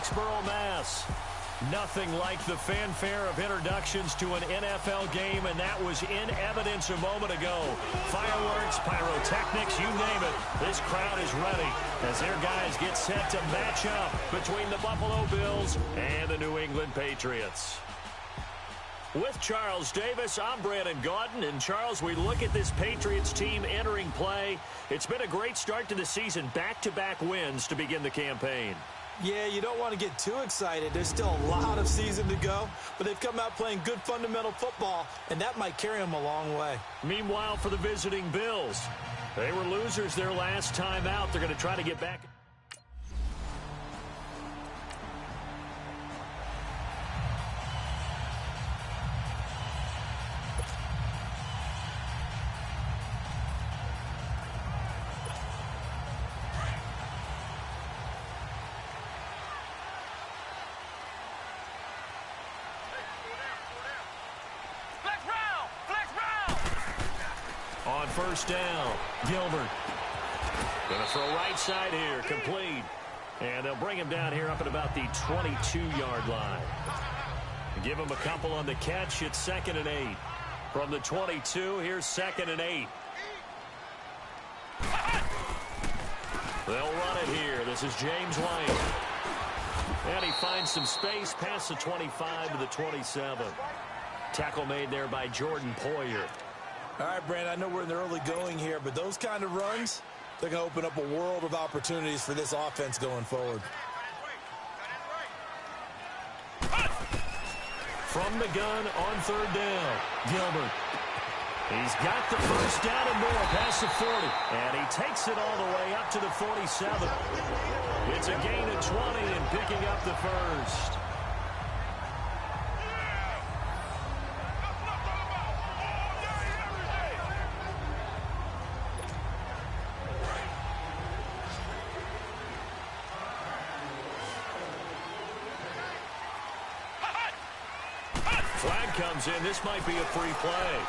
Foxborough, Mass. Nothing like the fanfare of introductions to an NFL game, and that was in evidence a moment ago. Fireworks, pyrotechnics, you name it. This crowd is ready as their guys get set to match up between the Buffalo Bills and the New England Patriots. With Charles Davis, I'm Brandon Gaudin. And, Charles, we look at this Patriots team entering play. It's been a great start to the season, back-to-back wins to begin the campaign. Yeah, you don't want to get too excited. There's still a lot of season to go, but they've come out playing good fundamental football, and that might carry them a long way. Meanwhile, for the visiting Bills, they were losers their last time out. They're going to try to get back. On first down, Gilbert. Going to throw right side here, complete. And they'll bring him down here up at about the 22-yard line. Give him a couple on the catch. It's 2nd and 8. From the 22, here's 2nd and 8. They'll run it here. This is James White. And he finds some space past the 25 to the 27. Tackle made there by Jordan Poyer. All right, Brandon, I know we're in the early going here, but those kind of runs, they're going to open up a world of opportunities for this offense going forward. From the gun on 3rd down, Gilbert. He's got the first down and more past the 40, and he takes it all the way up to the 47. It's a gain of 20 and picking up the first. Flag comes in. This might be a free play.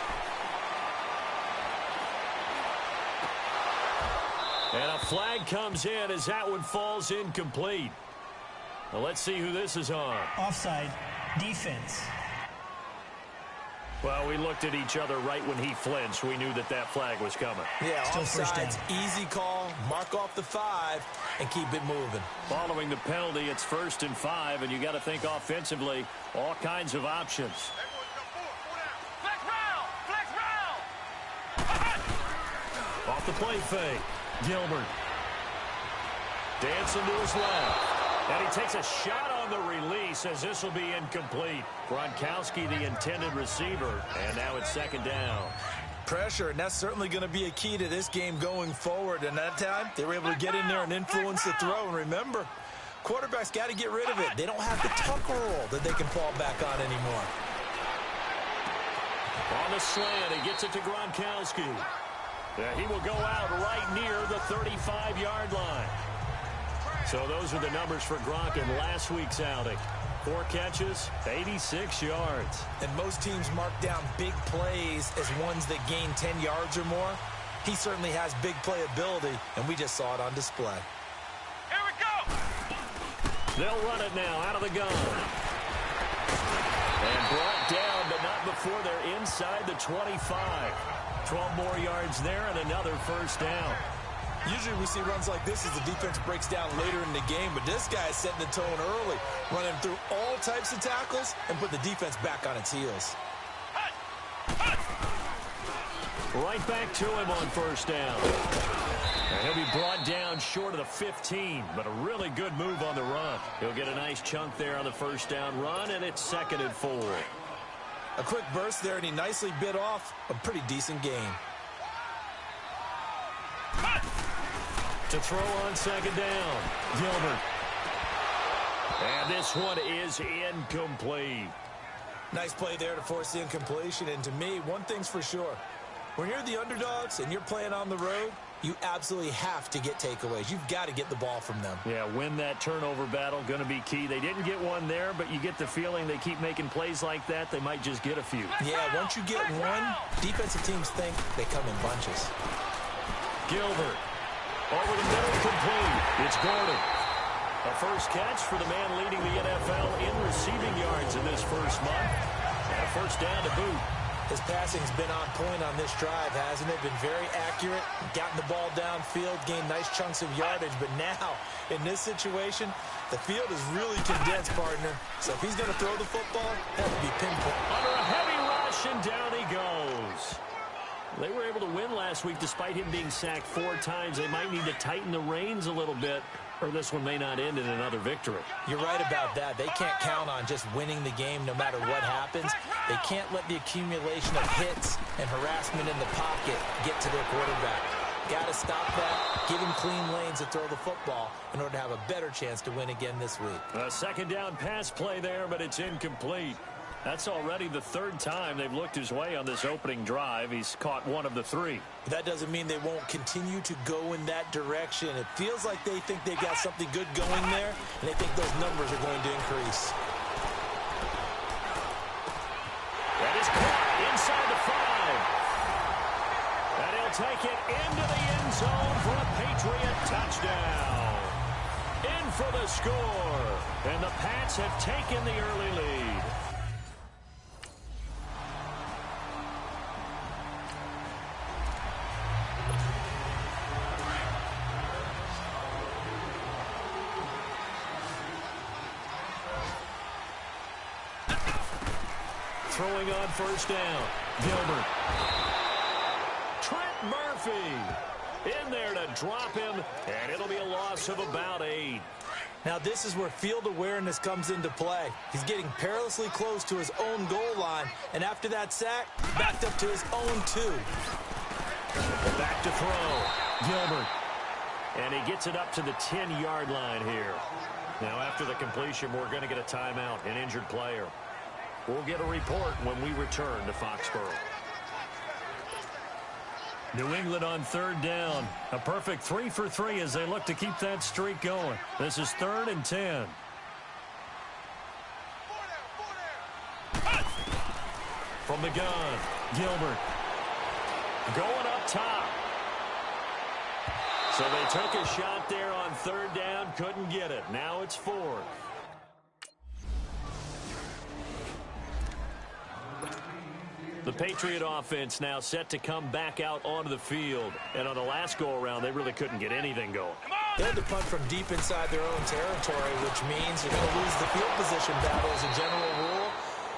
And a flag comes in as that one falls incomplete. Now let's see who this is on. Offside, defense. Well, we looked at each other right when he flinched. We knew that that flag was coming. Yeah, Still first offside's down. easy call, mark off the 5, and keep it moving. Following the penalty, it's 1st and 5, and you got to think offensively, all kinds of options. Off the play fake, Gilbert. Dancing to his left. And he takes a shot on the release as this will be incomplete. Gronkowski, the intended receiver, and now it's 2nd down. Pressure, and that's certainly going to be a key to this game going forward. And that time, they were able to get in there and influence the throw. And remember, quarterbacks got to get rid of it. They don't have the tuck roll that they can fall back on anymore. On the slant, he gets it to Gronkowski. He will go out right near the 35-yard line. So those are the numbers for Gronk in last week's outing. 4 catches, 86 yards. And most teams mark down big plays as ones that gain 10 yards or more. He certainly has big playability, and we just saw it on display. Here we go! They'll run it now out of the gun. And brought down, but not before they're inside the 25. 12 more yards there and another first down. Usually we see runs like this as the defense breaks down later in the game, but this guy is setting the tone early, running through all types of tackles and put the defense back on its heels. Right back to him on first down. And he'll be brought down short of the 15, but a really good move on the run. He'll get a nice chunk there on the first down run, and it's 2nd and 4. A quick burst there, and he nicely bit off a pretty decent gain. To throw on 2nd down, Gilbert. And this one is incomplete. Nice play there to force the incompletion, and to me, one thing's for sure. When you're the underdogs and you're playing on the road, you absolutely have to get takeaways. You've got to get the ball from them. Yeah, win that turnover battle, going to be key. They didn't get one there, but you get the feeling they keep making plays like that, they might just get a few. Yeah, once you get one, defensive teams think they come in bunches. Gilbert. Over the middle, complete. It's Gordon. A first catch for the man leading the NFL in receiving yards in this first month. And a first down to boot. His passing's been on point on this drive, hasn't it? Been very accurate, gotten the ball downfield, gained nice chunks of yardage. But now, in this situation, the field is really condensed, partner. So if he's going to throw the football, that would be pinpoint. Under a heavy rush, and down he goes. They were able to win last week despite him being sacked 4 times. They might need to tighten the reins a little bit, or this one may not end in another victory. You're right about that. They can't count on just winning the game no matter what happens. They can't let the accumulation of hits and harassment in the pocket get to their quarterback. Got to stop that, give him clean lanes to throw the football in order to have a better chance to win again this week. A second down pass play there, but it's incomplete. That's already the 3rd time they've looked his way on this opening drive. He's caught 1 of the 3. That doesn't mean they won't continue to go in that direction. It feels like they think they've got something good going there, and they think those numbers are going to increase. That is caught inside the 5. And he'll take it into the end zone for a Patriot touchdown. In for the score. And the Pats have taken the early lead. Throwing on first down. Gilbert. Trent Murphy in there to drop him, and it'll be a loss of about 8. Now this is where field awareness comes into play. He's getting perilously close to his own goal line, and after that sack, backed up to his own 2. Back to throw. Gilbert. And he gets it up to the 10-yard line here. Now after the completion, we're going to get a timeout, an injured player. We'll get a report when we return to Foxborough. New England on 3rd down. A perfect 3 for 3 as they look to keep that streak going. This is 3rd and 10. From the gun, Gilbert. Going up top. So they took a shot there on 3rd down, couldn't get it. Now it's 4th. The Patriot offense now set to come back out onto the field. And on the last go-around, they really couldn't get anything going. They had to punt from deep inside their own territory, which means you're going to lose the field position battle as a general rule.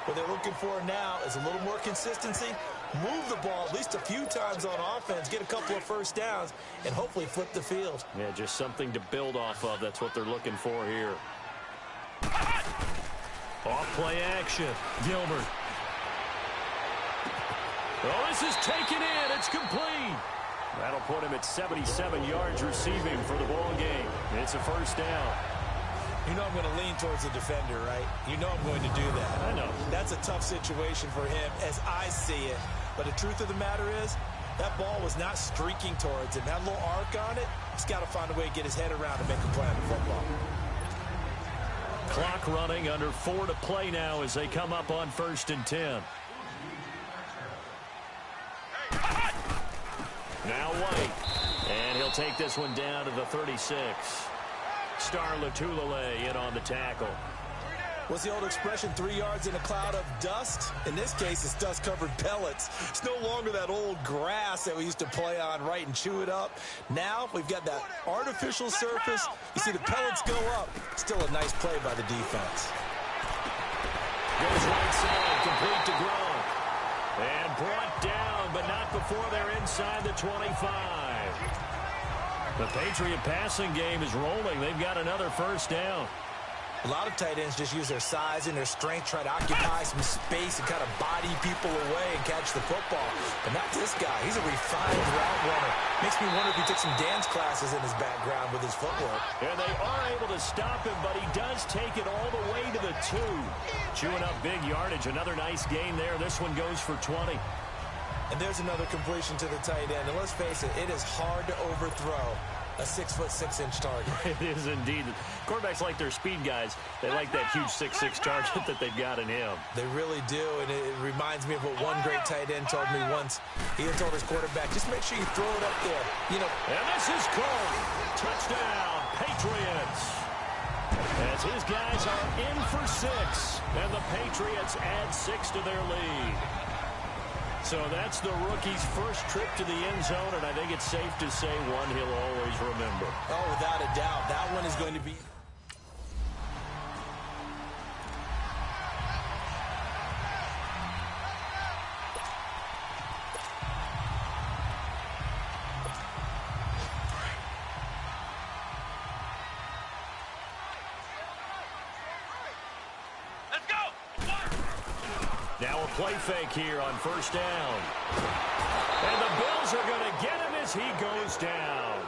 What they're looking for now is a little more consistency, move the ball at least a few times on offense, get a couple of first downs, and hopefully flip the field. Yeah, just something to build off of. That's what they're looking for here. Off play action. Gilbert. Oh, this is taken in. It's complete. That'll put him at 77 yards receiving for the ball game. It's a first down. You know I'm going to lean towards the defender, right? You know I'm going to do that. I know. That's a tough situation for him as I see it. But the truth of the matter is, that ball was not streaking towards him. That little arc on it, he's got to find a way to get his head around and make a play on the football. Clock running, under 4 to play now as they come up on 1st and 10. Now White, and he'll take this one down to the 36. Star Latulele in on the tackle. What's the old expression, 3 yards in a cloud of dust? In this case, it's dust-covered pellets. It's no longer that old grass that we used to play on, right, and chew it up. Now we've got that artificial surface. You see the pellets go up. Still a nice play by the defense. Goes right side, complete to Gronk. And brought down, but not before they're inside the 25. The Patriot passing game is rolling. They've got another first down. A lot of tight ends just use their size and their strength, try to occupy some space and kind of body people away and catch the football. But not this guy. He's a refined route runner. Makes me wonder if he took some dance classes in his background with his footwork. And they are able to stop him, but he does take it all the way to the 2. Chewing up big yardage. Another nice gain there. This one goes for 20. And there's another completion to the tight end. And let's face it, it is hard to overthrow a 6'6" target. It is indeed. Quarterbacks like their speed guys. They like that huge 6'6" target that they've got in him. They really do, and it reminds me of what one great tight end told me once. He had told his quarterback, just make sure you throw it up there. You know. And this is called touchdown, Patriots. As his guys are in for 6, and the Patriots add 6 to their lead. So that's the rookie's first trip to the end zone, and I think it's safe to say one he'll always remember. Oh, without a doubt. That one is going to be... Now a play fake here on first down. And the Bills are going to get him as he goes down.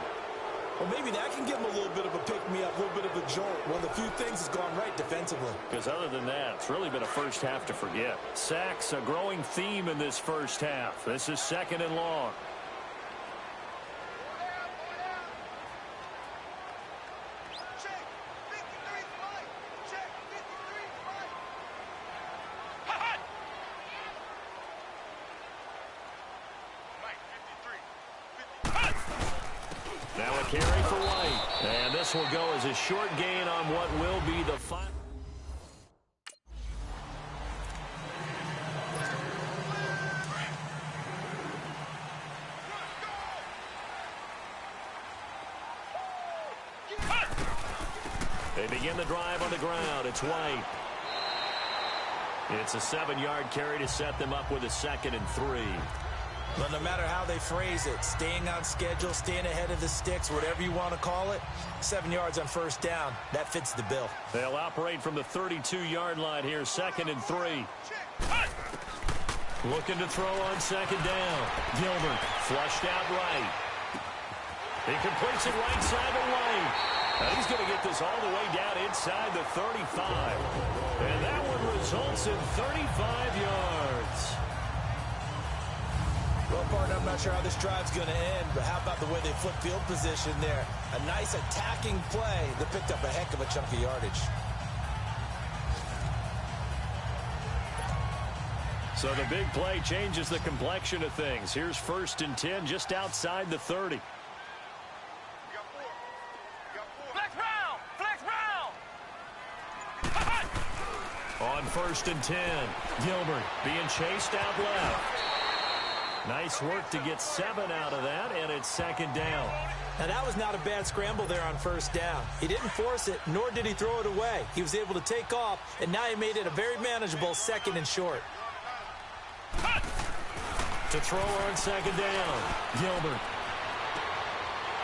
Well, maybe that can give him a little bit of a pick-me-up, a little bit of a jolt. One of the few things has gone right defensively. Because other than that, it's really been a first half to forget. Sacks, a growing theme in this first half. This is 2nd and long. Now a carry for White. And this will go as a short gain on what will be the final. They begin the drive on the ground. It's White. It's a 7-yard carry to set them up with a 2nd and 3. But no matter how they phrase it, staying on schedule, staying ahead of the sticks, whatever you want to call it, 7 yards on first down, that fits the bill. They'll operate from the 32-yard line here, 2nd and 3. Looking to throw on 2nd down. Gilbert flushed out right. He completes it right side to White. And he's going to get this all the way down inside the 35. And that one results in 35 yards. Well, partner, I'm not sure how this drive's going to end, but how about the way they flip field position there? A nice attacking play that picked up a heck of a chunk of yardage. So the big play changes the complexion of things. Here's 1st and 10 just outside the 30. On 1st and 10, Gilbert being chased out left. Nice work to get 7 out of that, and it's 2nd down. Now, that was not a bad scramble there on first down. He didn't force it, nor did he throw it away. He was able to take off, and now he made it a very manageable 2nd and short. To throw on 2nd down, Gilbert.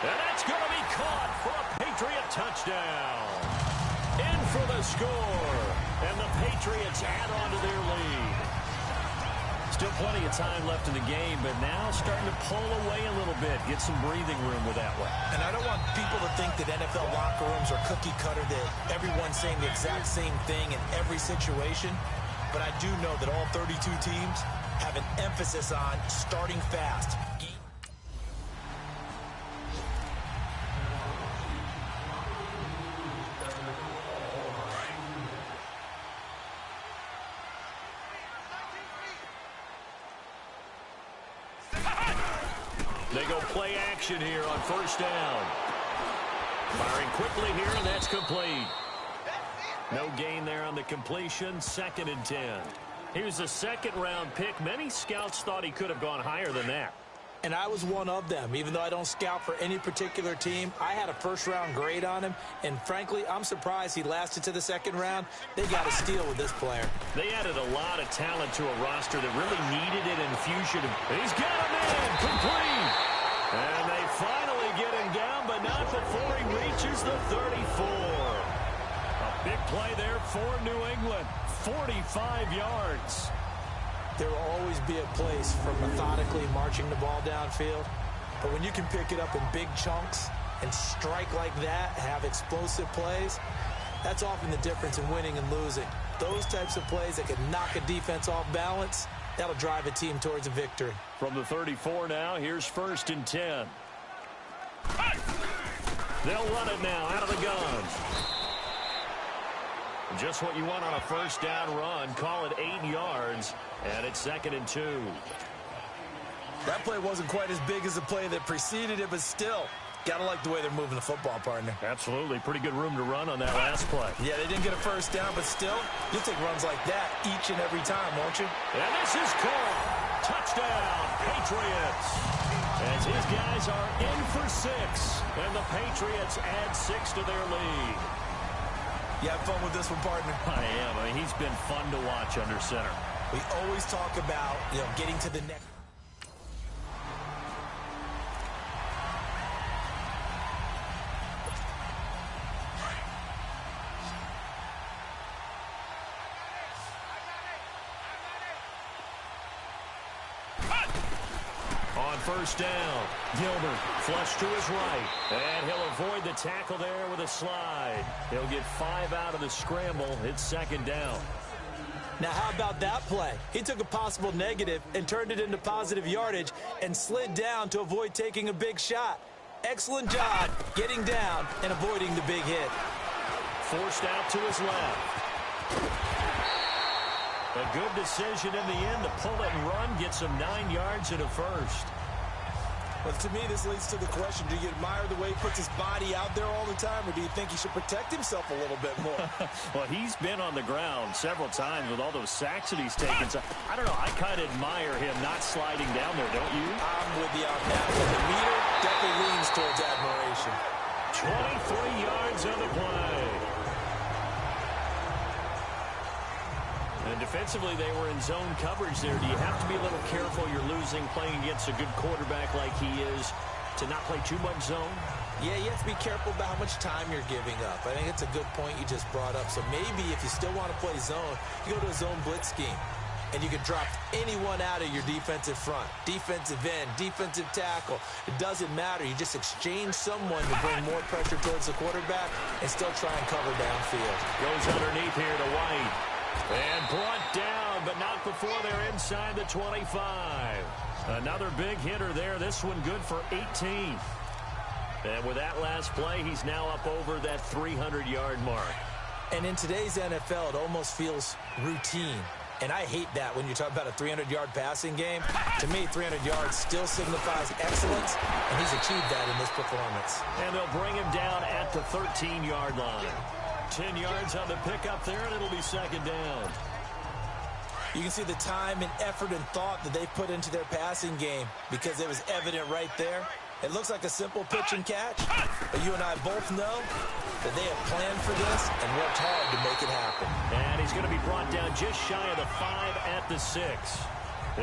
And that's going to be caught for a Patriot touchdown. In for the score, and the Patriots add on to their lead. Still plenty of time left in the game, but now starting to pull away a little bit, get some breathing room with that one. And I don't want people to think that NFL locker rooms are cookie cutter, that everyone's saying the exact same thing in every situation. But I do know that all 32 teams have an emphasis on starting fast. They go play action here on first down. Firing quickly here, and that's complete. No gain there on the completion, 2nd and 10. He was a 2nd-round pick. Many scouts thought he could have gone higher than that. And I was one of them. Even though I don't scout for any particular team, I had a first-round grade on him. And frankly, I'm surprised he lasted to the 2nd round. They got a steal with this player. They added a lot of talent to a roster that really needed an infusion. He's got him in, complete. And they finally get him down, but not before he reaches the 34. A big play there for New England. 45 yards. There will always be a place for methodically marching the ball downfield. But when you can pick it up in big chunks and strike like that, have explosive plays, that's often the difference in winning and losing. Those types of plays that can knock a defense off balance, that'll drive a team towards a victory. From the 34 now, here's 1st and 10. They'll run it now out of the gun. Just what you want on a first down run. Call it 8 yards, and it's 2nd and 2. That play wasn't quite as big as the play that preceded it, but still, Gotta like the way they're moving the football, partner. Absolutely. Pretty good room to run on that last play. Yeah, they didn't get a first down, but still, you'll take runs like that each and every time, won't you? And this is called touchdown, Patriots. As his guys are in for 6, and the Patriots add 6 to their lead. You have fun with this one, partner? I am. I mean, he's been fun to watch under center. We always talk about, getting to the next. On first down, Gilbert flush to his right, and he'll avoid the tackle there with a slide. He'll get 5 out of the scramble. It's second down. Now, how about that play? He took a possible negative and turned it into positive yardage and slid down to avoid taking a big shot. Excellent job getting down and avoiding the big hit. Forced out to his left. A good decision in the end to pull it and run, gets him 9 yards and a first. Well, to me, this leads to the question, do you admire the way he puts his body out there all the time, or do you think he should protect himself a little bit more? Well, he's been on the ground several times with all those sacks that he's taken. So, I don't know, I kind of admire him not sliding down there, don't you? I'm with you on that one. The meter definitely leans towards admiration. 23 yards on the play. And defensively, they were in zone coverage there. Do you have to be a little careful? You're losing, playing against a good quarterback like he is, to not play too much zone? Yeah, you have to be careful about how much time you're giving up. I think it's a good point you just brought up. So maybe if you still want to play zone, you go to a zone blitz scheme. And you can drop anyone out of your defensive front. Defensive end, defensive tackle. It doesn't matter. You just exchange someone to bring more pressure towards the quarterback and still try and cover downfield. Goes underneath here to White. And brought down, but not before they're inside the 25. Another big hitter there. This one good for 18. And with that last play, he's now up over that 300-yard mark. And in today's NFL, it almost feels routine. And I hate that when you talk about a 300-yard passing game. To me, 300 yards still signifies excellence, and he's achieved that in this performance. And they'll bring him down at the 13-yard line. 10 yards on the pickup there, and it'll be second down. You can see the time and effort and thought that they put into their passing game because it was evident right there. It looks like a simple pitch and catch, but you and I both know that they have planned for this and worked hard to make it happen. And he's going to be brought down just shy of the 5 at the 6.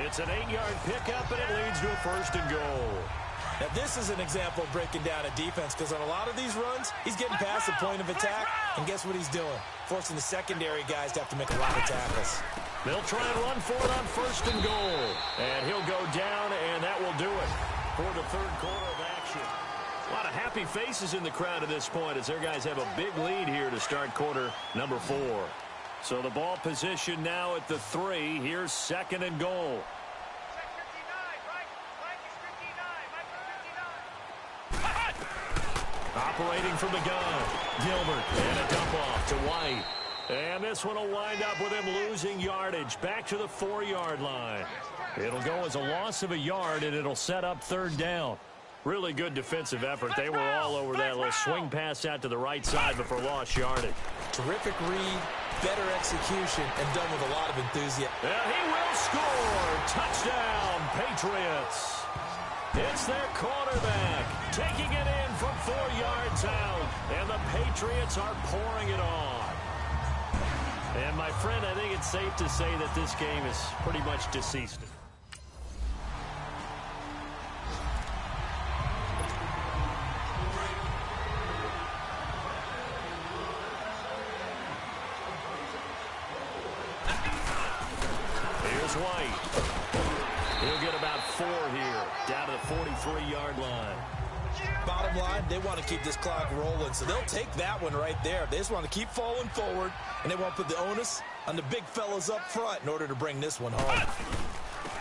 It's an 8-yard pickup, and it leads to a first and goal. Now, this is an example of breaking down a defense because on a lot of these runs, he's getting past the point of attack, and guess what he's doing? Forcing the secondary guys to have to make a lot of tackles. They'll try and run for it on first and goal. And he'll go down, and that will do it for the third quarter of action. A lot of happy faces in the crowd at this point as their guys have a big lead here to start quarter number 4. So the ball position now at the 3. Here's second and goal. Operating from the gun, Gilbert, and a dump off to White. And this one will wind up with him losing yardage back to the 4-yard line. It'll go as a loss of a yard, and it'll set up third down. Really good defensive effort. They were all over that little swing pass out to the right side before lost yardage. Terrific read, better execution, and done with a lot of enthusiasm. And he will score. Touchdown, Patriots. It's their quarterback taking it in from 4 yards out. And the Patriots are pouring it on. And, my friend, I think it's safe to say that this game is pretty much deceased. Here's White. He'll get about 4 here, down to the 43-yard line. Bottom line, they want to keep this clock rolling, so they'll take that one right there. They just want to keep falling forward, and they want to put the onus on the big fellas up front in order to bring this one home.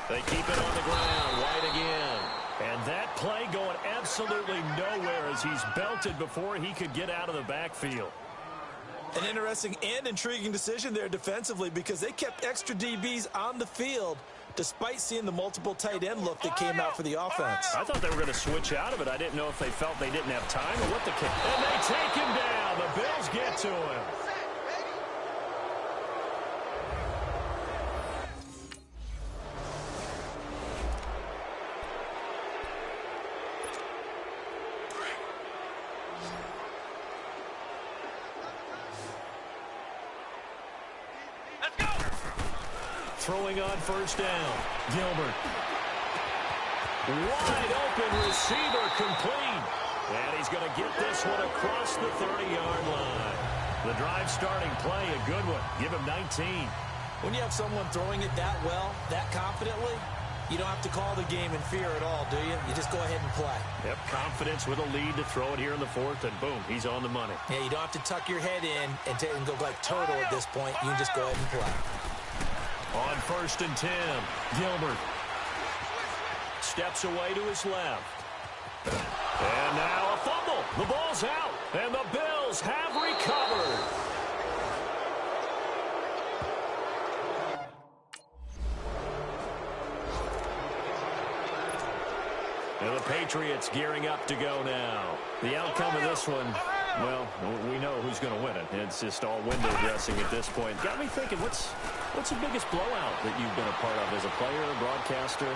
They keep it on the ground. White again. And that play going absolutely nowhere as he's belted before he could get out of the backfield. An interesting and intriguing decision there defensively because they kept extra DBs on the field, despite seeing the multiple tight end look that came out for the offense. I thought they were going to switch out of it. I didn't know if they felt they didn't have time or what the kick. And they take him down. The Bills get to him. Throwing on first down. Gilbert. Wide open receiver complete. And he's going to get this one across the 30-yard line. The drive starting play, a good one. Give him 19. When you have someone throwing it that well, that confidently, you don't have to call the game in fear at all, do you? You just go ahead and play. Yep, confidence with a lead to throw it here in the fourth, and boom, he's on the money. Yeah, you don't have to tuck your head in and go like turtle at this point. You can just go ahead and play. On first and 10, Gilbert steps away to his left. And now a fumble. The ball's out, and the Bills have recovered. And the Patriots gearing up to go now. The outcome of this one, well, we know who's going to win it. It's just all window dressing at this point. Got me thinking, what's the biggest blowout that you've been a part of as a player, a broadcaster?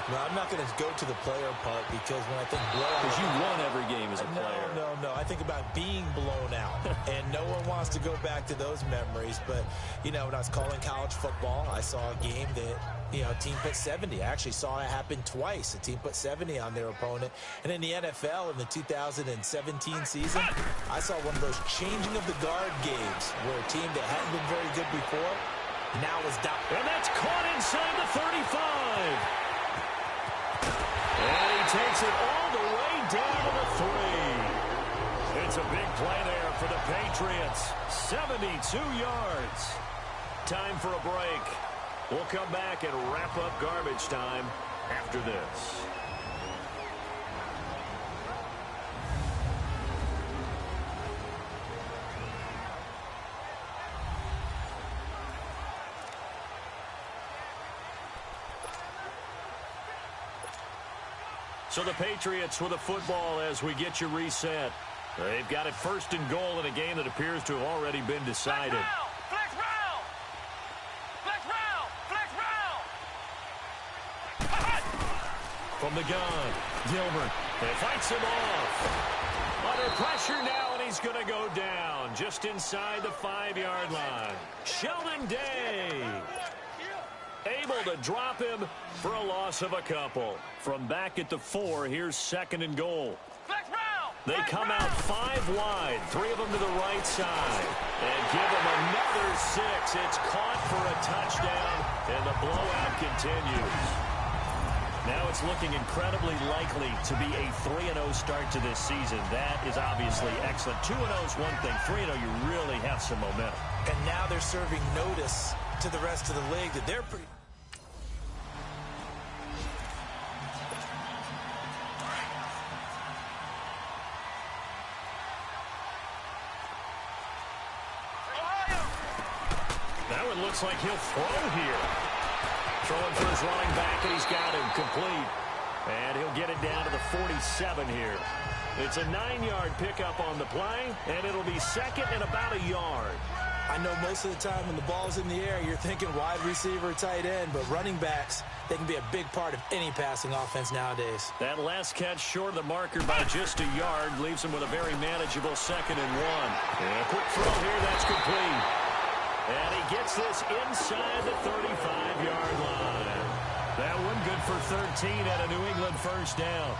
No, I'm not going to go to the player part because when I think blowout... Because you won every game as a player. No. I think about being blown out. And no one wants to go back to those memories. But, you know, when I was calling college football, I saw a game that, you know, a team put 70. I actually saw it happen twice. A team put 70 on their opponent. And in the NFL, in the 2017 season, I saw one of those changing of the guard games where a team that hadn't been very good before now is down. And that's caught inside the 35. And he takes it all the way down to the 3. It's a big play there for the Patriots. 72 yards. Time for a break. We'll come back and wrap up garbage time after this. So the Patriots with a football as we get you reset. They've got it first and goal in a game that appears to have already been decided. Flex round! Flex round! Flex round! From the gun, Gilbert. He fights him off. Under pressure now, and he's going to go down just inside the 5-yard line. Sheldon Day able to drop him for a loss of a couple. From back at the 4, here's second and goal. They come out 5 wide, 3 of them to the right side. And give them another 6. It's caught for a touchdown, and the blowout continues. Now it's looking incredibly likely to be a 3-0 start to this season. That is obviously excellent. 2-0 is one thing. 3-0, you really have some momentum. And now they're serving notice to the rest of the league that they're pretty... That one looks like he'll throw here. Throwing for his running back, and he's got him complete. And he'll get it down to the 47 here. It's a 9-yard pickup on the play, and it'll be second and about a yard. I know most of the time when the ball's in the air, you're thinking wide receiver, tight end, but running backs, they can be a big part of any passing offense nowadays. That last catch short of the marker by just a yard leaves him with a very manageable second and 1. And a quick throw here, that's complete. And he gets this inside the 35-yard line. That one good for 13 at a New England first down.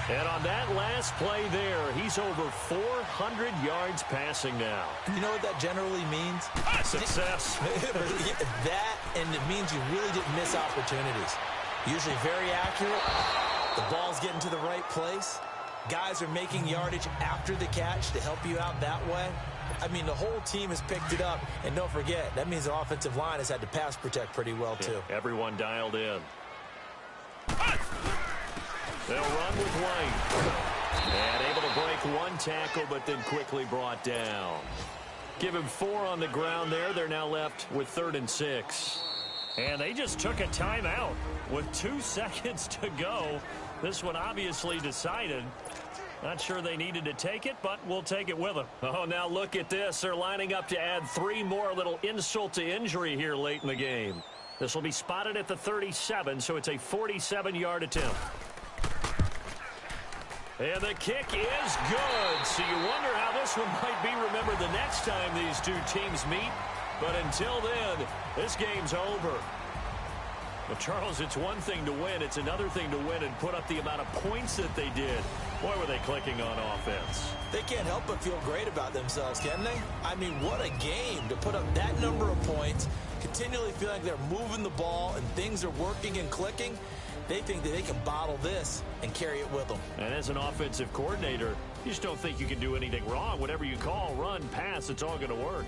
And on that last play there, he's over 400 yards passing now. You know what that generally means? Success. That, and it means you really didn't miss opportunities. Usually very accurate. The ball's getting to the right place. Guys are making yardage after the catch to help you out that way. I mean, the whole team has picked it up. And don't forget, that means the offensive line has had to pass protect pretty well, too. Yeah, everyone dialed in. They'll run with White. And able to break one tackle, but then quickly brought down. Give him 4 on the ground there. They're now left with 3rd and 6. And they just took a timeout with 2 seconds to go. This one obviously decided. Not sure they needed to take it, but we'll take it with them. Oh, now look at this. They're lining up to add 3 more, little insult to injury here late in the game. This will be spotted at the 37, so it's a 47-yard attempt. And the kick is good. So you wonder how this one might be remembered the next time these two teams meet. But until then, this game's over. Well, Charles, it's one thing to win. It's another thing to win and put up the amount of points that they did. Boy, were they clicking on offense. They can't help but feel great about themselves, can they? I mean, what a game to put up that number of points, continually feel like they're moving the ball and things are working and clicking. They think that they can bottle this and carry it with them. And as an offensive coordinator, you just don't think you can do anything wrong. Whatever you call, run, pass, it's all going to work.